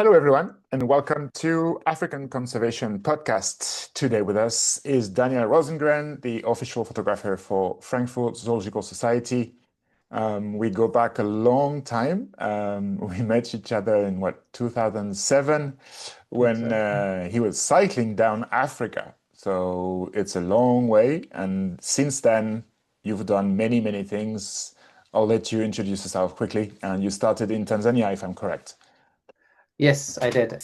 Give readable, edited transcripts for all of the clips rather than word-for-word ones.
Hello, everyone, and welcome to African Conservation Podcast. Today with us is Daniel ROSENGREN, the official photographer for Frankfurt Zoological Society. We go back a long time. We met each other in 2007, when he was cycling down Africa. So it's a long way. And since then, you've done many, many things. I'll let you introduce yourself quickly. And you started in Tanzania, if I'm correct. Yes, I did.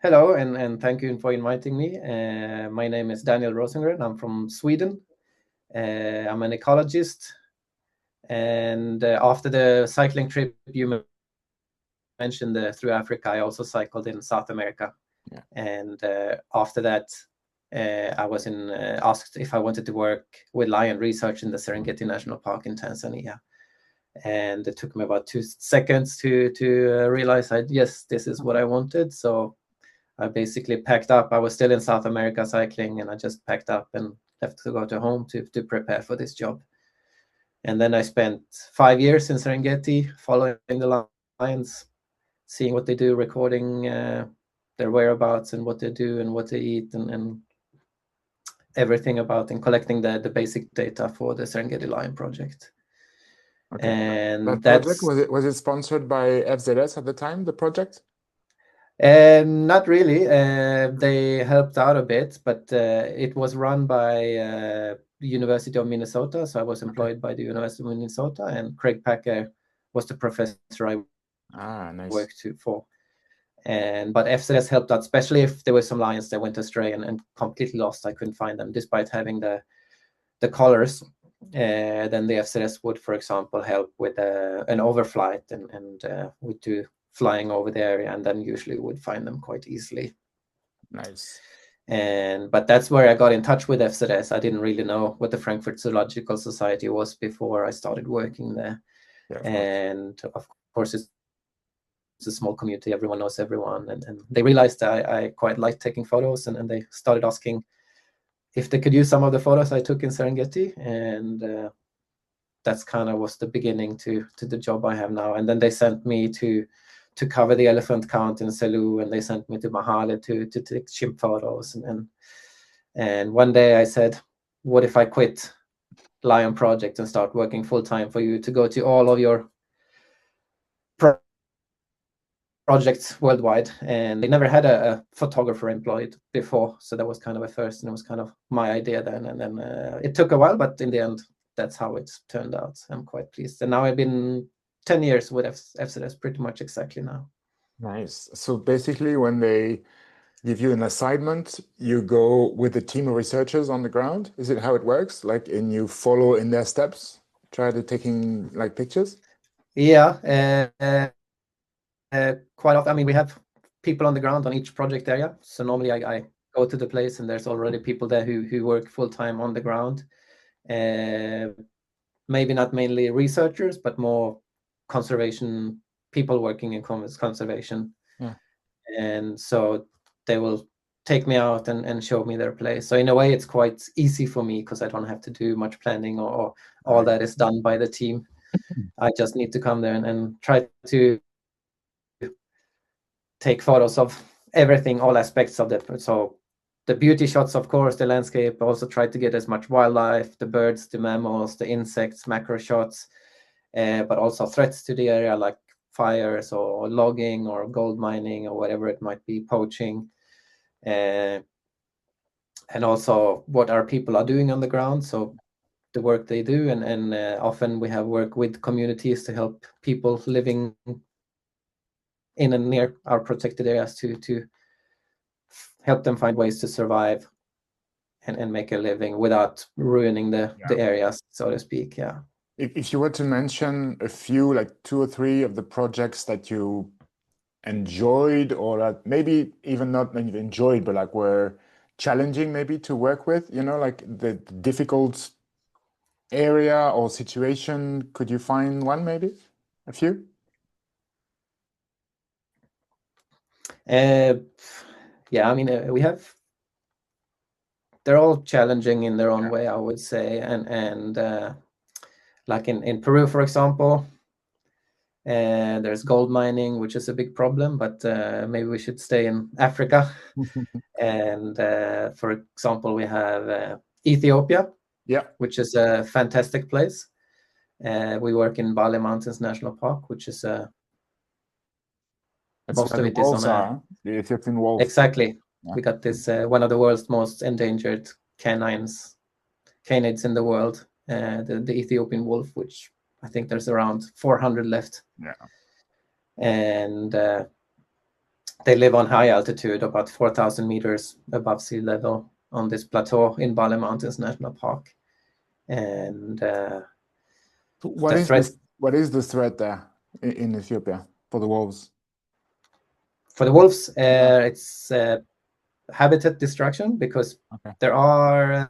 Hello, and thank you for inviting me. My name is Daniel Rosengren. I'm from Sweden. I'm an ecologist. And after the cycling trip you mentioned through Africa, I also cycled in South America. Yeah. And after that, I was asked if I wanted to work with lion research in the Serengeti National Park in Tanzania. And it took me about 2 seconds to realize yes, this is what I wanted. So I basically packed up. I was still in South America cycling, and I just packed up and left to go to home to prepare for this job. And then I spent 5 years in Serengeti following the lions, seeing what they do, recording their whereabouts and what they do and what they eat and everything about, and collecting the basic data for the Serengeti Lion Project. Okay. And that project, was it sponsored by FZS at the time, the project? Not really. They helped out a bit, but it was run by the University of Minnesota. So I was employed by the University of Minnesota, and Craig Packer was the professor I worked for. But FZS helped out, especially if there were some lions that went astray and completely lost. I couldn't find them, despite having the collars. Then the FZS would, for example, help with an overflight and would do flying over the area, and then usually would find them quite easily. Nice. But that's where I got in touch with FZS. I didn't really know what the Frankfurt Zoological Society was before I started working there. And of course, it's a small community. Everyone knows everyone. And they realized that I quite liked taking photos, and they started asking if they could use some of the photos I took in Serengeti. And that's kind of was the beginning to the job I have now. And then they sent me to cover the elephant count in Selous, and they sent me to Mahale to take chimp photos. And one day I said, what if I quit Lion Project and start working full-time for you, to go to all of your projects worldwide? And they never had a photographer employed before, so that was kind of a first, and it was kind of my idea then. And then it took a while, but in the end, that's how it turned out. I'm quite pleased. And now I've been 10 years with FZS, pretty much exactly now. Nice. So basically, when they give you an assignment, you go with a team of researchers on the ground. Is it how it works? And you follow in their steps, try to taking pictures? Yeah, quite often. I mean, we have people on the ground on each project area. So normally I go to the place, and there's already people there who work full-time on the ground. Maybe not mainly researchers, but more conservation people working in conservation. Yeah. And so they will take me out and show me their place. So in a way, it's quite easy for me, because I don't have to do much planning, or all that is done by the team. I just need to come there and try to take photos of everything, all aspects of it. So the beauty shots, of course, the landscape. I also try to get as much wildlife, the birds, the mammals, the insects, macro shots, but also threats to the area, like fires or logging or gold mining or whatever it might be, poaching. And also what our people are doing on the ground, so the work they do. And often we have work with communities to help people living in and near our protected areas to help them find ways to survive and make a living without ruining the areas, so to speak. Yeah. If you were to mention a few, like 2 or 3 of the projects that you enjoyed, or that maybe even not enjoyed, but were challenging maybe to work with, the difficult area or situation, could you find one, maybe a few? Yeah, I mean, they're all challenging in their own way, I would say. And like in Peru, for example, And there's gold mining, which is a big problem, but maybe we should stay in Africa. And for example, we have Ethiopia, Yeah, which is a fantastic place. We work in Bale Mountains National Park, which is that's most where of the it is wolves on a are, huh? The Ethiopian wolf. exactly. Yeah. We got this one of the world's most endangered canids in the world, the Ethiopian wolf, which I think there's around 400 left. Yeah. And they live on high altitude, about 4,000 meters above sea level on this plateau in Bale Mountains National Park. And So the threat what is the threat there in Ethiopia for the wolves? for the wolves, Yeah. it's habitat destruction, because Okay. there are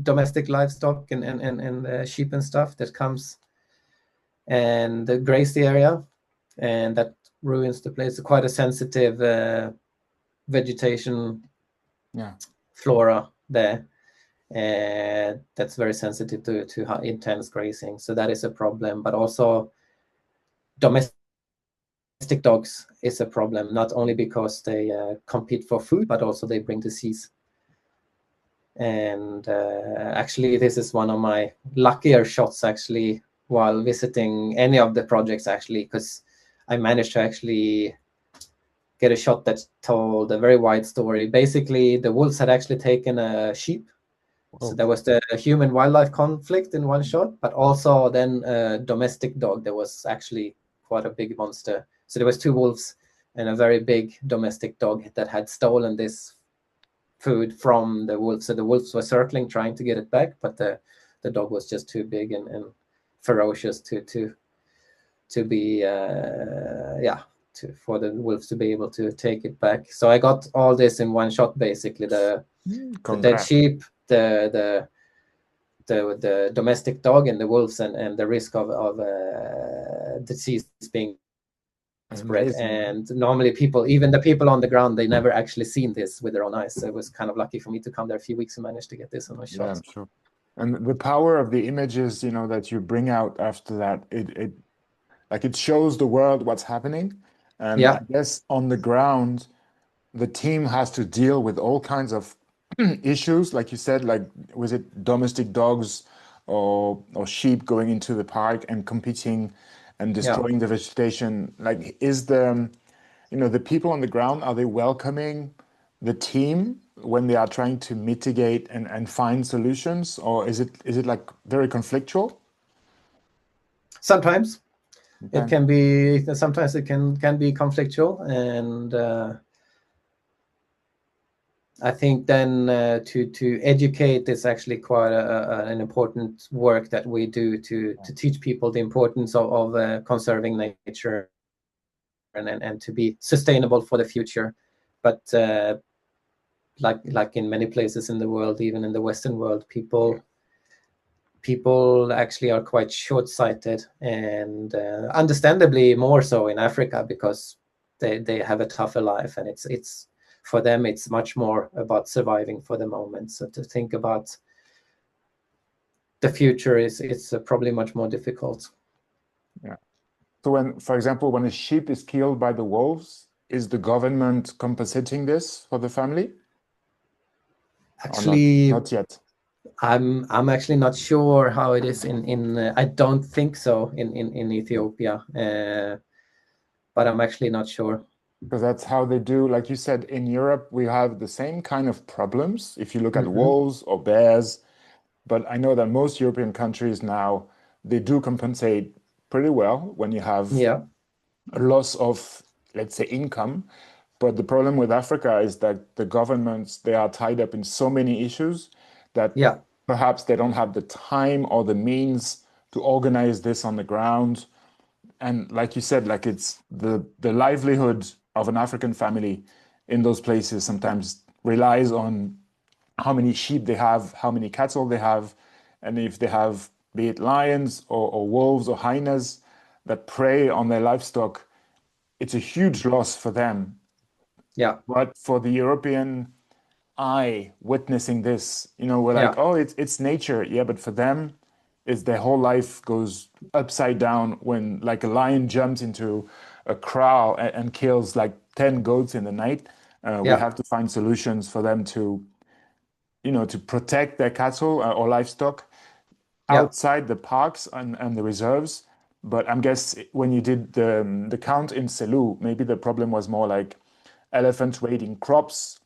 domestic livestock and sheep and stuff that comes and graze the area, and that ruins the place. It's quite a sensitive vegetation Yeah. flora there, and that's very sensitive to intense grazing. So that is a problem. But also domestic dogs is a problem, not only because they compete for food, but also they bring disease. And actually, this is one of my luckier shots, actually, while visiting any of the projects, actually, because I managed to actually get a shot that told a very wide story. Basically, the wolves had actually taken a sheep. So Oh. there was the human wildlife conflict in one shot, but also then a domestic dog that was actually quite a big monster. So there was two wolves and a very big domestic dog that had stolen this food from the wolves. So the wolves were circling, trying to get it back, but the dog was just too big and ferocious to be for the wolves to be able to take it back. So I got all this in one shot, basically the dead Congrats. sheep, the domestic dog, and the wolves, and the risk of disease being spread. Amazing. And normally even the people on the ground, they never actually seen this with their own eyes. So it was kind of lucky for me to come there a few weeks and manage to get this on a Yeah, shot. I'm sure. And the power of the images, that you bring out after that, it shows the world what's happening. And I Yeah, guess on the ground, the team has to deal with all kinds of issues, like you said, like was it domestic dogs or sheep going into the park and competing and yeah. destroying the vegetation? Like, is the people on the ground, are they welcoming the team when they are trying to mitigate and find solutions, or is it like very conflictual? Sometimes it Okay. can be. Sometimes it can be conflictual, and I think then to educate is actually quite an important work that we do to teach people the importance of conserving nature and to be sustainable for the future. But like in many places in the world, even in the Western world, people actually are quite short-sighted, and understandably more so in Africa, because they have a tougher life, and it's for them it's much more about surviving for the moment. So to think about the future it's probably much more difficult. Yeah. So for example, when a sheep is killed by the wolves, is the government compensating this for the family or not? Actually, Not yet. I'm actually not sure how it is in I don't think so in Ethiopia, but I'm actually not sure. Because that's how they do. Like you said, in Europe, we have the same kind of problems if you look at Hmm. wolves or bears. But I know that most European countries now, they do compensate pretty well when you have Yeah, a loss of, let's say, income. But the problem with Africa is that the governments, they are tied up in so many issues that yeah, perhaps they don't have the time or the means to organize this on the ground. And like you said, like it's the livelihood of an African family in those places sometimes relies on how many sheep they have, how many cattle they have, and if they have, be it lions or wolves or hyenas that prey on their livestock, it's a huge loss for them. yeah, But for the European eye witnessing this, we're like, yeah, oh, it's nature. Yeah, but for them, is their whole life goes upside down when like a lion jumps into a kraal and kills like 10 goats in the night. We Yeah. have to find solutions for them to, to protect their cattle or livestock Yeah. outside the parks and the reserves. But I'm guess when you did the count in Selous, maybe the problem was more like elephants raiding crops.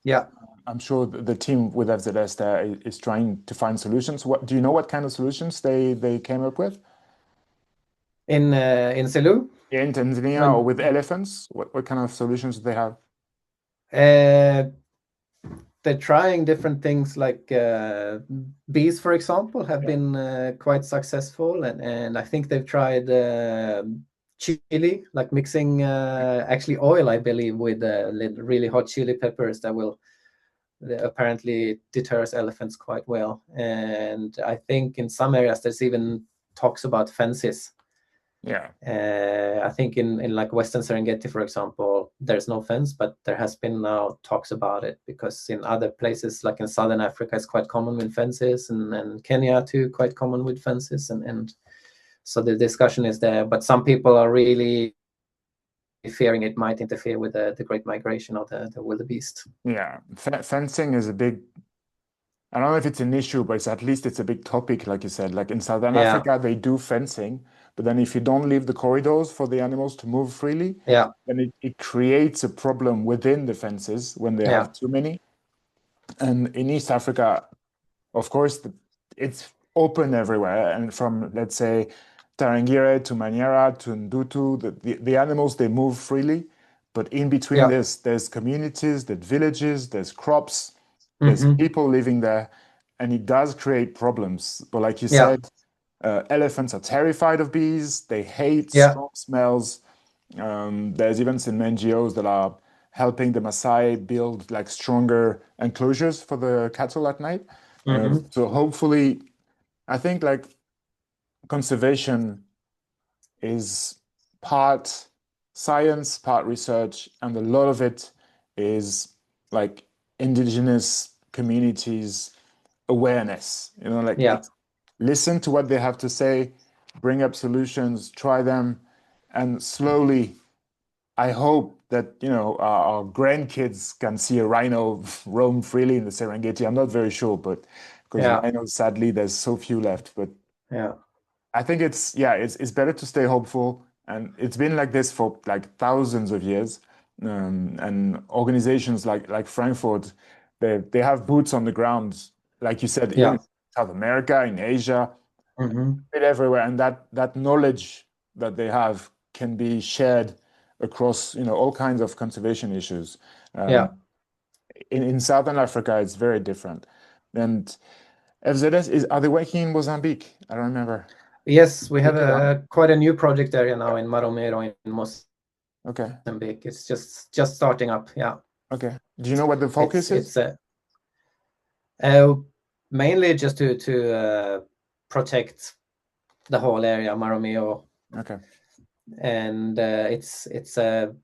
Yeah. I'm sure the team with FZS there is trying to find solutions. What do you know? What kind of solutions they came up with? In Selous, Yeah, in Tanzania or when with elephants? What kind of solutions do they have? uh, they're trying different things, like bees, for example, have Yeah. been quite successful, and I think they've tried chili, like mixing actually oil, I believe, with really hot chili peppers that will apparently deters elephants quite well. And I think in some areas there's even talks about fences. Yeah. I think in like Western Serengeti, for example, there's no fence, but there has been now talks about it, because in other places, like in Southern Africa, it's quite common with fences, and Kenya too, quite common with fences, and so the discussion is there. But some people are really fearing it might interfere with the great migration of the wildebeest. Yeah. Fencing is a big, I don't know if it's an issue, but at least it's a big topic, like you said. Like in Southern Yeah, Africa, they do fencing, but then if you don't leave the corridors for the animals to move freely, yeah, then it creates a problem within the fences when they yeah, have too many. And in East Africa, of course, it's open everywhere. And from, let's say, Tarangire to Manyara to Ndutu, the animals, they move freely. But in between yeah. there's communities, there's villages, there's crops, there's Hmm. people living there, and it does create problems. But like you Yeah, said, elephants are terrified of bees. They hate yeah. strong smells. There's even some NGOs that are helping the Maasai build like stronger enclosures for the cattle at night. Hmm. So hopefully, I think like conservation is part science, part research, and a lot of it is like indigenous communities awareness. Like Yeah, it's listen to what they have to say, bring up solutions, try them, and slowly I hope that our grandkids can see a rhino roam freely in the Serengeti. I'm not very sure, but because yeah, rhinos, sadly, there's so few left. But yeah, I think it's better to stay hopeful, and it's been like this for like thousands of years. And organizations like Frankfurt, they have boots on the ground, like you said, even yeah. in South America, in Asia, Hmm. bit everywhere, and that knowledge that they have can be shared across all kinds of conservation issues. Um, Yeah. in Southern Africa, it's very different. And FZS are they working in Mozambique? I don't remember. Yes, we have They are. a quite a new project area Yeah. now in Maromero in Okay. Mozambique. It's just starting up. Yeah, Okay. Do you know what the it's focus is? it's uh, mainly just to protect the whole area, Maromero, Okay. and it's a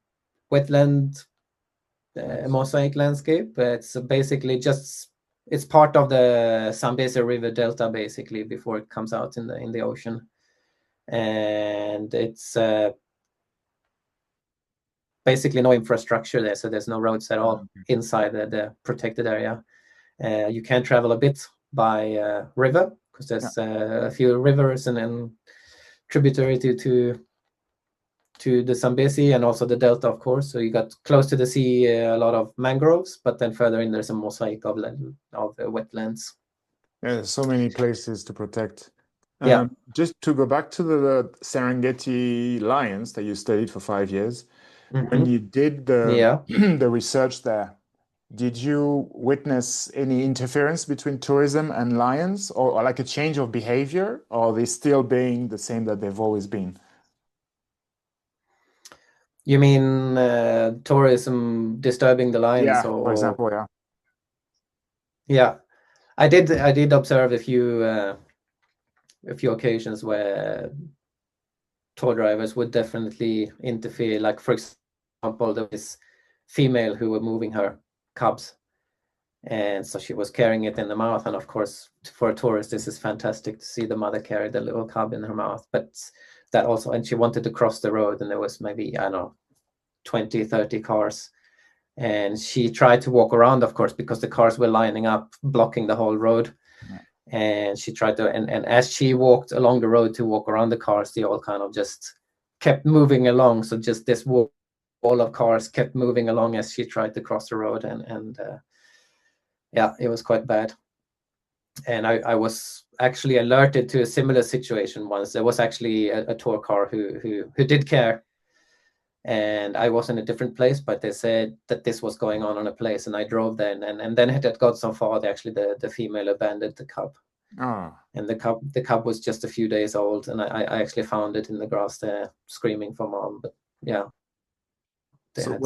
wetland Nice. mosaic landscape. It's basically just it's part of the Zambezi River Delta, basically, before it comes out in the ocean, and it's basically no infrastructure there, so there's no roads at all Okay. inside the protected area. You can travel a bit by river, because Yeah. there's a few rivers and tributary to the Zambezi, and also the delta, of course. So you got close to the sea, a lot of mangroves, but then further in there's a mosaic of wetlands. Yeah, there's so many places to protect. Yeah. Just to go back to the Serengeti lions that you studied for 5 years, when Hmm. you did the Yeah. the research there, did you witness any interference between tourism and lions, or like a change of behavior, or are they still being the same that they've always been? You mean tourism disturbing the lions, Yeah, for or? example, yeah. Yeah, I did observe a few occasions where tour drivers would definitely interfere. Like, for example, there was this female who were moving her cubs, And so she was carrying it in the mouth. And of course, for a tourist, this is fantastic to see the mother carry the little cub in her mouth. But that also, and she wanted to cross the road, and there was maybe, I don't know, 20, 30 cars. And she tried to walk around, of course, because the cars were lining up, blocking the whole road. Yeah. And she tried to, and as she walked along the road to walk around the cars, they all kind of just kept moving along. So just this wall of cars kept moving along as she tried to cross the road. And yeah, it was quite bad. And I was actually alerted to a similar situation once. There was actually a tour car who did care. And I was in a different place, but they said that this was going on a place, and I drove there, and then it had got so far that actually the female abandoned the cub. Oh. And the cub was just a few days old, and I actually found it in the grass there, screaming for mom. But yeah, So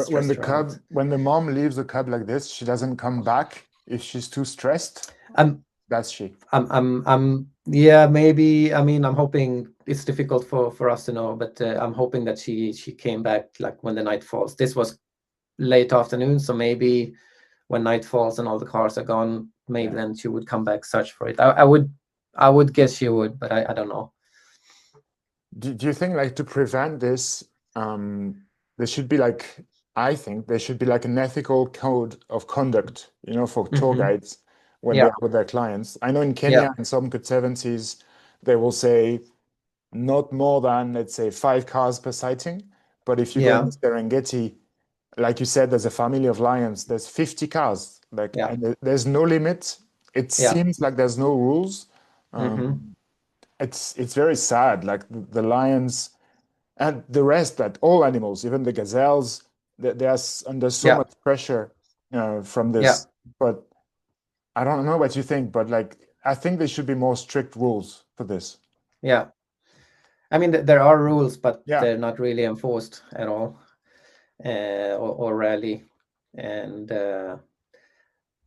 when the mom leaves the cub like this, she doesn't come back if she's too stressed. That's she. Yeah, maybe. I mean, I'm hoping. It's difficult for us to know, but I'm hoping that she came back like when the night falls. This was late afternoon, so maybe when night falls and all the cars are gone, maybe then she would come back, search for it. I would guess she would, but I don't know. Do you think, like, to prevent this, there should be like, I think there should be like an ethical code of conduct, for tour guides when they're with their clients. I know in Kenya, in some conservancies, they will say not more than, let's say, 5 cars per sighting. But if you go in Serengeti, like you said, there's a family of lions, there's 50 cars, and there's no limit. It seems like there's no rules. It's very sad. Like the lions and the rest, like all animals, even the gazelles, they're under so much pressure from this. But I don't know what you think, but like I think there should be more strict rules for this. Yeah. I mean, there are rules, but they're not really enforced at all, or rarely. And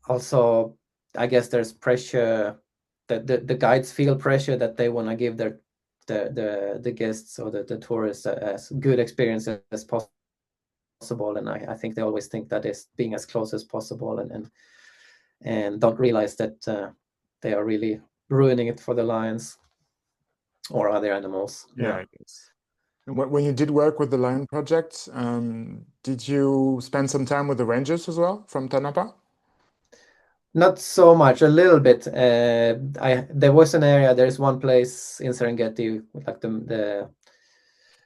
also, I guess there's pressure that the guides feel pressure that they want to give the guests or the tourists as good experience as possible. And I think they always think that is being as close as possible, and don't realize that they are really ruining it for the lions or other animals. Yeah, I guess. When you did work with the Lion Project, did you spend some time with the rangers as well from Tanapa? Not so much, a little bit. There was an area, there's one place in Serengeti, like the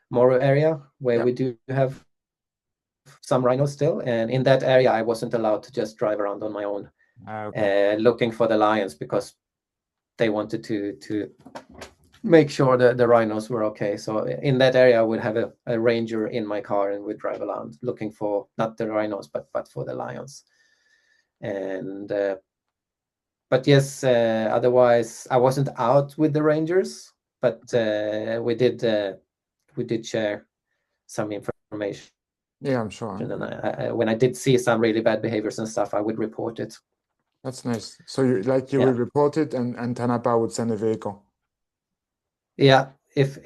Moro area, where we do have some rhinos still. And in that area, I wasn't allowed to just drive around on my own, looking for the lions, because they wanted to make sure that the rhinos were okay. So in that area, I would have a ranger in my car and would drive around looking for not the rhinos, but for the lions. And but yes, otherwise I wasn't out with the rangers, but we did share some information. Yeah, I'm sure. And when I did see some really bad behaviors and stuff, I would report it. That's nice. So you would report it, and Tanapa would send a vehicle. Yeah, if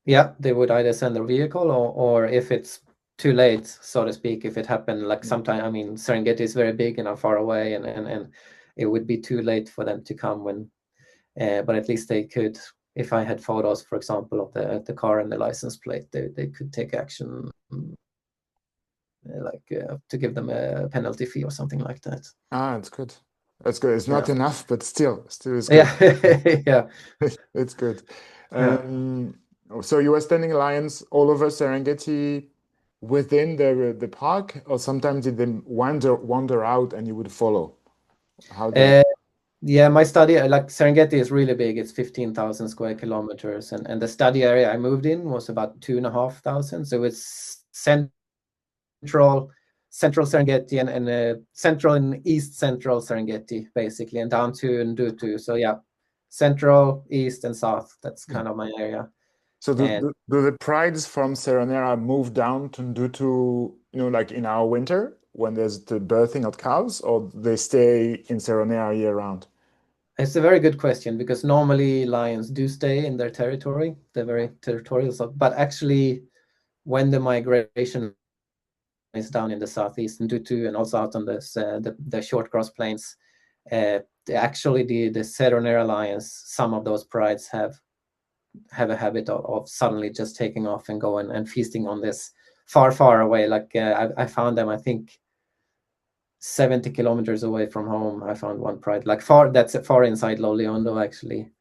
they would either send a vehicle, or if it's too late, so to speak, if it happened like sometime. I mean, Serengeti is very big and I'm far away, and it would be too late for them to come when, but at least they could. If I had photos, for example, of the car and the license plate, they could take action, to give them a penalty fee or something like that. It's good. That's good. It's not enough, but still it's good. Yeah. It's good. So you were standing lions all over Serengeti within the park, or sometimes did they wander out and you would follow? How did Yeah, my study, like Serengeti is really big. It's 15,000 square kilometers, and the study area I moved in was about 2,500. So it's central Serengeti and central and east central Serengeti, basically, and down to Ndutu. So yeah, central, east, and south. That's kind of my area. So do the prides from Seronera move down to Ndutu, like in our winter when there's the birthing of cows, or they stay in Seronera year round? It's a very good question, because normally lions do stay in their territory. They're very territorial. But actually, when the migration down in the southeast and Dutu, and also out on this the short grass plains. Actually, the Seronera lions, some of those prides have a habit of suddenly just taking off and going and feasting on this far away. Like I found them, I think 70 kilometers away from home. I found one pride, like that's far inside Loliondo, actually,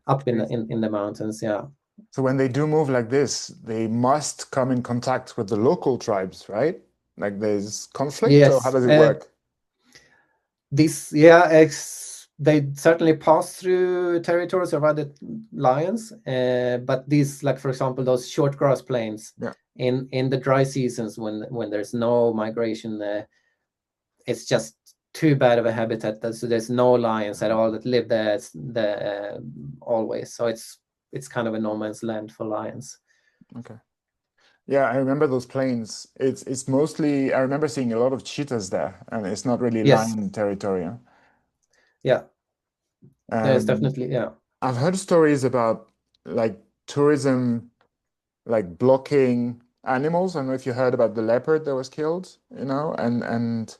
up in the mountains. Yeah. So when they do move like this, they must come in contact with the local tribes, right? Like there's conflict, or how Yes. does it work? They certainly pass through territories of other lions, but these, like for example, those short grass plains, Yeah. in the dry seasons when there's no migration, it's just too bad of a habitat. So there's no lions at all that live there always. So it's kind of a no man's land for lions. Okay. Yeah, I remember those plains. It's mostly, I remember seeing a lot of cheetahs there, and it's not really Yes. lion territory. Huh? Yeah. There's definitely, yeah. I've heard stories about like tourism, like blocking animals. I don't know if you heard about the leopard that was killed, and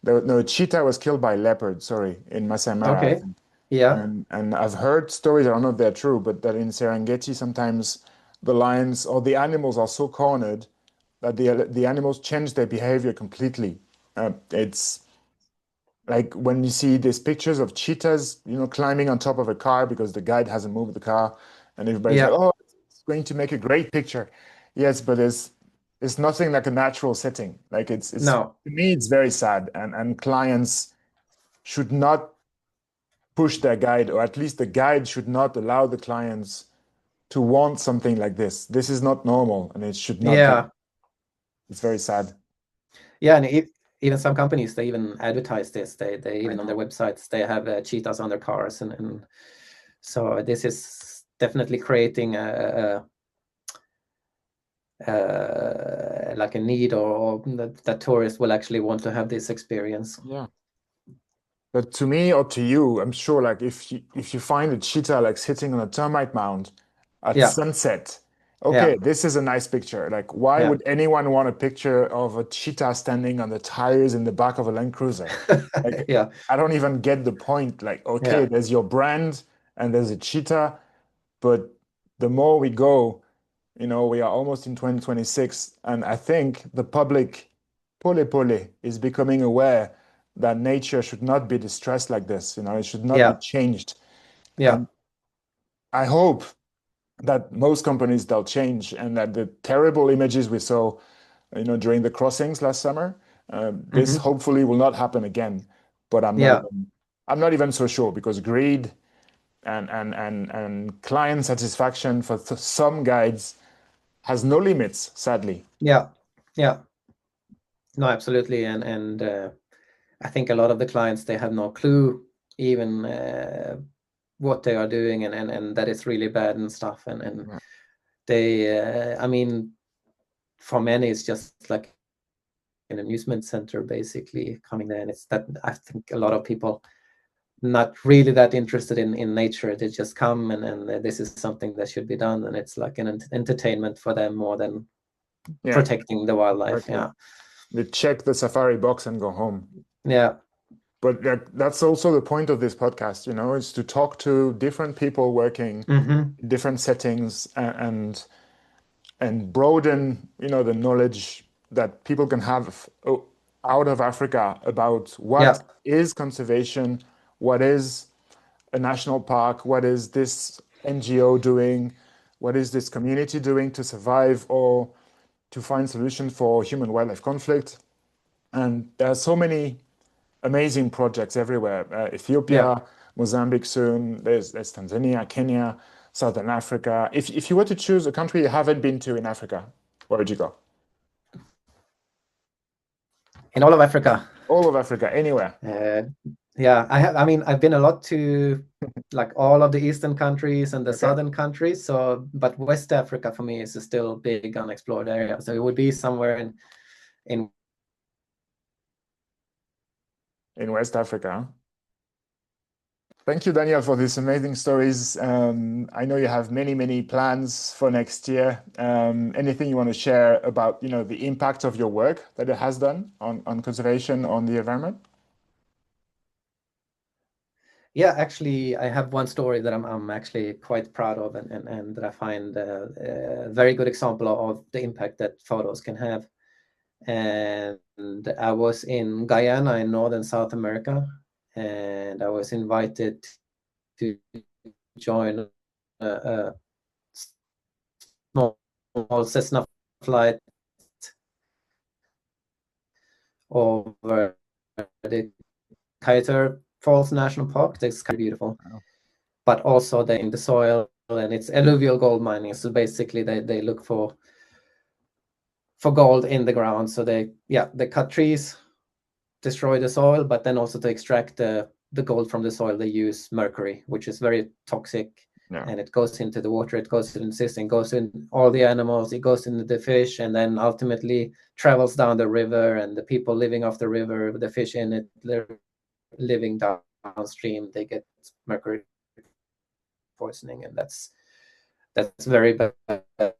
no, cheetah was killed by leopard, sorry, in Masai Mara, I Okay. think. Yeah. And I've heard stories, I don't know if they're true, but that in Serengeti sometimes the lions or the animals are so cornered that the animals change their behavior completely. It's like when you see these pictures of cheetahs, climbing on top of a car because the guide hasn't moved the car, and everybody's Yeah. like, "Oh, it's going to make a great picture." Yes, but it's nothing like a natural setting. Like it's No. to me, it's very sad, and clients should not push their guide, or at least the guide should not allow the clients to want something like this. This is not normal, and it should not be. Yeah. It's very sad. Yeah, and even some companies, they even advertise this. They even on their know. websites, they have cheetahs on their cars, and so this is definitely creating like a need, or that tourists will actually want to have this experience. Yeah. But to me or to you, I'm sure like if you find a cheetah like sitting on a termite mound at Yeah. sunset, okay, Yeah. this is a nice picture. Like, why Yeah. would anyone want a picture of a cheetah standing on the tires in the back of a Land Cruiser? Like, Yeah. I don't even get the point. Like, okay, Yeah. there's your brand and there's a cheetah, but the more we go, we are almost in 2026, and I think the public, pole, is becoming aware that nature should not be distressed like this. It should not be Yeah. changed. Yeah. And I hope that most companies they'll change, and that the terrible images we saw, during the crossings last summer, this Hmm. hopefully will not happen again. But Yeah. I'm not even so sure, because greed and client satisfaction for some guides has no limits, sadly. Yeah. Yeah. No, absolutely. And I think a lot of the clients, they have no clue even what they are doing, and that it's really bad and stuff. And Yeah. they, I mean, for many, it's just like an amusement center basically coming there. And it's that I think a lot of people not really that interested in nature. They just come and this is something that should be done. And it's like an entertainment for them more than Yeah, protecting the wildlife. exactly. Yeah. They check the safari box and go home. Yeah. But that's also the point of this podcast, is to talk to different people working Hmm. in different settings, and broaden, the knowledge that people can have out of Africa about what Yeah. is conservation, what is a national park, what is this NGO doing, what is this community doing to survive or to find solutions for human wildlife conflict. And there are so many amazing projects everywhere. Yeah. Ethiopia, Mozambique soon, there's Tanzania, Kenya, Southern Africa. If you were to choose a country you haven't been to in Africa, where would you go? In all of Africa. All of Africa, anywhere. Yeah, I mean, I've been a lot to like all of the eastern countries and the Okay. southern countries. So, but West Africa for me is still a big unexplored area. So it would be somewhere in In West Africa. Thank you, Daniel, for these amazing stories. I know you have many, many plans for next year. Anything you want to share about, the impact of your work that it has done on conservation, on the environment? Yeah, actually, I have one story that I'm actually quite proud of, and that I find a very good example of the impact that photos can have. And I was in Guyana in northern South America, and I was invited to join a small Cessna flight over the Capetown Falls National Park. That's kind of beautiful, Wow. but also they in the soil, and it's alluvial gold mining. So basically, they look for gold in the ground. So they cut trees, destroy the soil, but then also to extract the gold from the soil, they use mercury, which is very toxic. Yeah. And it goes into the water, it goes into the system, goes in all the animals, it goes into the fish, and then ultimately travels down the river. And the people living off the river, the fish in it, they're living downstream, they get mercury poisoning, and that's very bad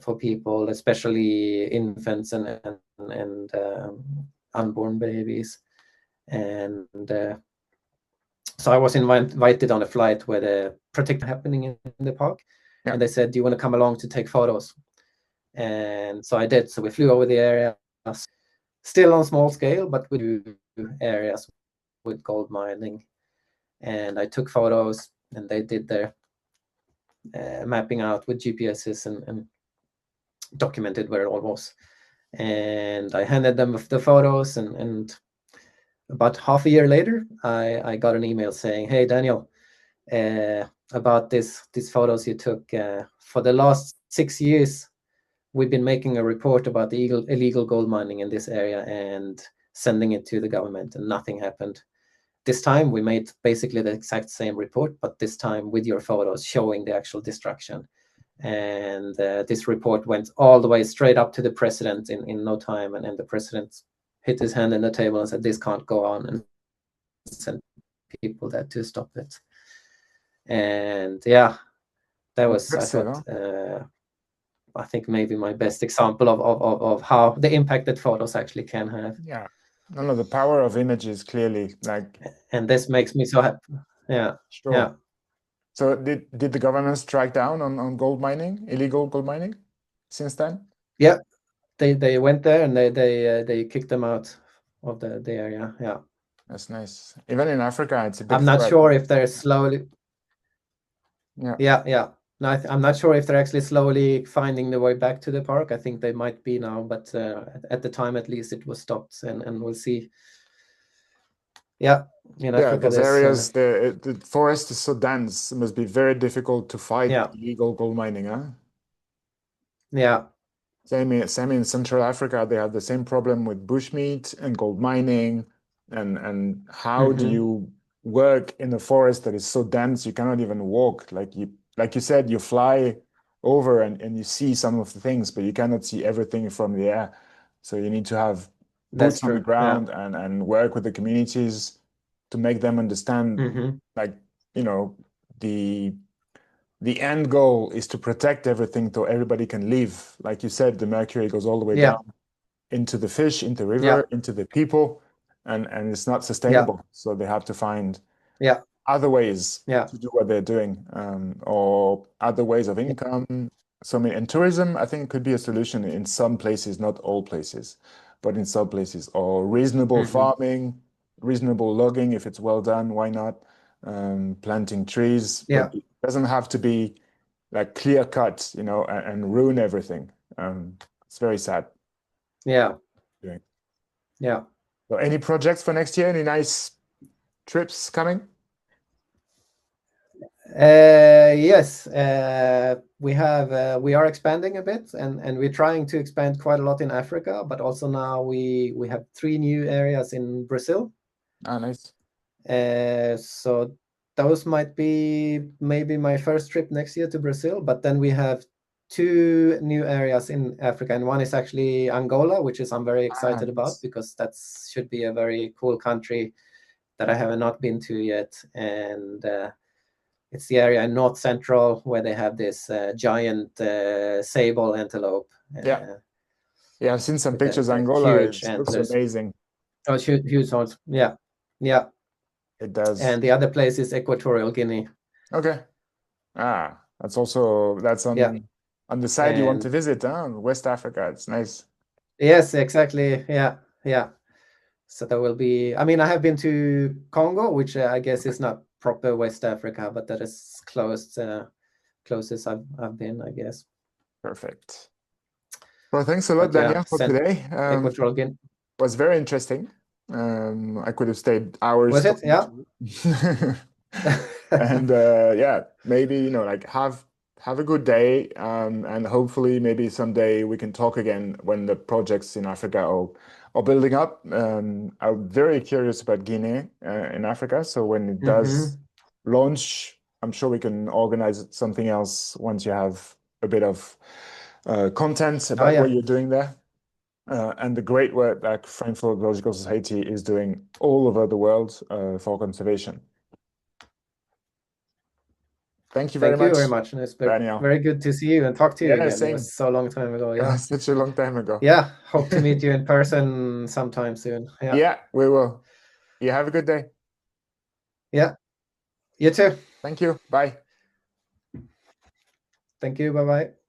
for people, especially infants and unborn babies. And so I was invited on a flight where the protect happening in the park, Yeah. and they said, "Do you want to come along to take photos?" And so I did. So we flew over the area, still on small scale, but we do areas with gold mining, and I took photos, and they did their mapping out with GPSs and documented where it all was. And I handed them the photos, and about half a year later, I got an email saying, "Hey, Daniel, about these photos you took. For the last 6 years, we've been making a report about the illegal gold mining in this area and sending it to the government, and nothing happened. This time, we made basically the exact same report, but this time with your photos showing the actual destruction. And this report went all the way straight up to the president in no time, and the president hit his hand on the table and said, "This can't go on," and sent people there to stop it. And yeah, that was, I Impressive, thought, huh? I think maybe my best example of how the impact that photos actually can have. Yeah. No, the power of images clearly, And this makes me so happy. Yeah, sure. yeah. So did the government strike down on gold mining, illegal gold mining since then? Yeah, they went there, and they kicked them out of the area. Yeah. That's nice. Even in Africa, it's a big I'm not threat. sure if they're slowly. Yeah. Yeah. No, I'm not sure if they're actually slowly finding the way back to the park. I think they might be now, but at the time, at least, it was stopped, and we'll see. Yeah, in Yeah, Africa, those there's areas, the forest is so dense, it must be very difficult to fight yeah, illegal gold mining, huh? yeah. Same in Central Africa, they have the same problem with bushmeat and gold mining. And how do Mm-hmm. you work in a forest that is so dense you cannot even walk? Like you said, you fly over and you see some of the things, but you cannot see everything from the air. So you need to have That's boots on the true. Yeah. ground and work with the communities to make them understand, Mm-hmm. like, you know, the the end goal is to protect everything so everybody can live. Like you said, the mercury goes all the way Yeah. down into the fish, into the river, Yeah. into the people, and it's not Yeah. sustainable. So they have to find Yeah. other ways Yeah. to do what they're doing, or other ways of Yeah. income. So, I mean, and tourism, I think, could be a solution in some places, not all places, but in some places, or reasonable Mm-hmm. farming, reasonable logging, if it's well done, why not? Planting trees, but Yeah. it doesn't have to be like clear cut, and ruin everything. It's very sad. Yeah. Doing. Yeah. So, any projects for next year? Any nice trips coming? Yes, we are expanding a bit, and we're trying to expand quite a lot in Africa, but also now we have 3 new areas in Brazil. Ah, nice. So those might be maybe my first trip next year to Brazil, but then we have 2 new areas in Africa, and one is actually Angola, which is I'm very Ah, excited about nice. because that should be a very cool country that I have not been to yet, and it's the area in North Central where they have this giant sable antelope. Yeah, I've seen some with the pictures. Angola, it huge looks antlers. amazing. Oh, huge horns. Yeah. It does. And the other place is Equatorial Guinea. Okay. That's on the side you want to visit, huh? West Africa. It's nice. Yes, exactly. Yeah. So there will be. I mean, I have been to Congo, which I guess is not proper West Africa, but that is closest I've been, I guess. Perfect. Well, thanks a lot, Daniel, for today. Equatorial Guinea was very interesting. I could have stayed hours. Was it? Yeah. And maybe like have a good day, and hopefully maybe someday we can talk again when the projects in Africa are building up. I'm very curious about Guinea in Africa, so when it does launch, I'm sure we can organize something else once you have a bit of content about what you're doing there. And the great work that Frankfurt Zoological Society is doing all over the world for conservation. Thank you very much. And it's Daniel. very good to see you and talk to you again. Same. It was so long time ago. Yeah, such a long time ago. Yeah, hope to meet you in person sometime soon. Yeah, we will. You have a good day. Yeah, you too. Thank you. Bye. Thank you. Bye-bye.